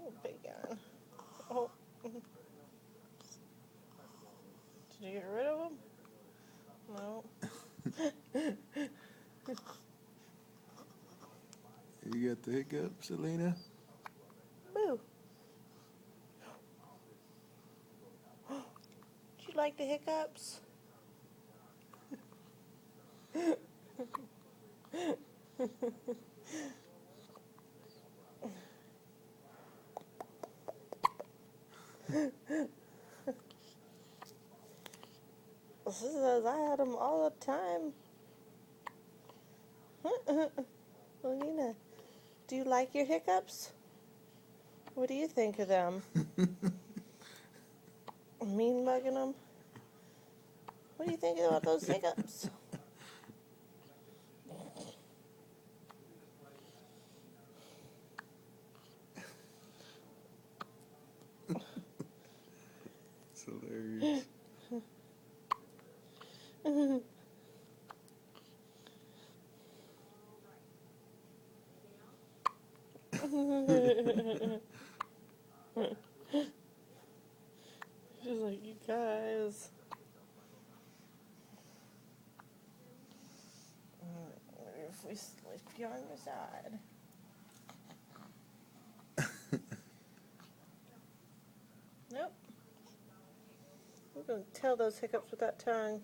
Oh, big gun. Oh. Did you get rid of them? No. You got the hiccups, Selena? Boo. Do you like the hiccups? She says I had them all the time. Lena, do you like your hiccups? What do you think of them? Mean mugging them? What do you think about those hiccups? It's hilarious. She's like, you guys. If we sleep you on your side. Nope. We're going to tell those hiccups with that tongue.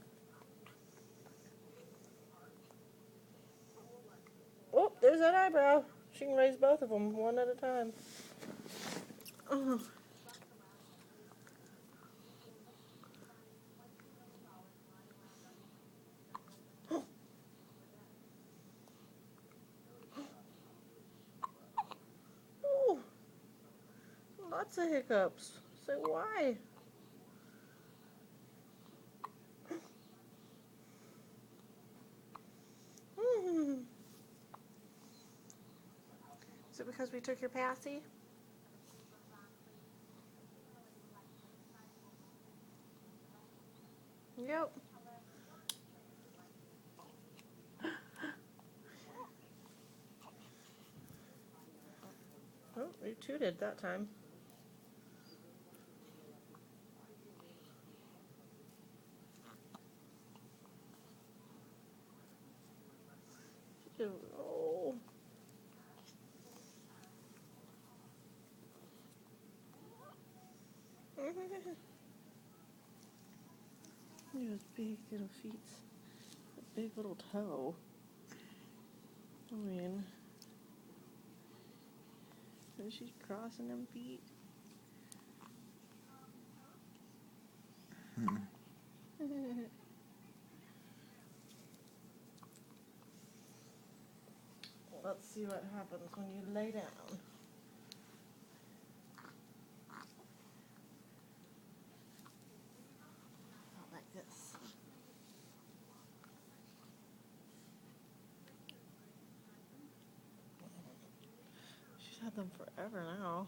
Oh, there's that eyebrow. She can raise both of them one at a time. Oh. Ooh, lots of hiccups. Say why? Is it because we took your passy? Yep. Oh, you tooted that time. Oh. Those big little feet. A big little toe. I mean, is she crossing them feet? Let's see what happens when you lay down. Not like this. She's had them forever now.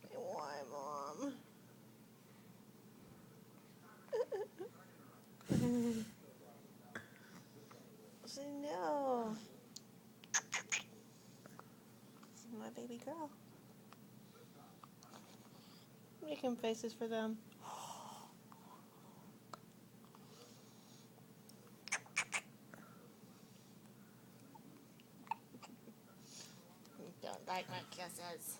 Say why, Mom? Say no. My baby girl. Making faces for them. Don't like my kisses.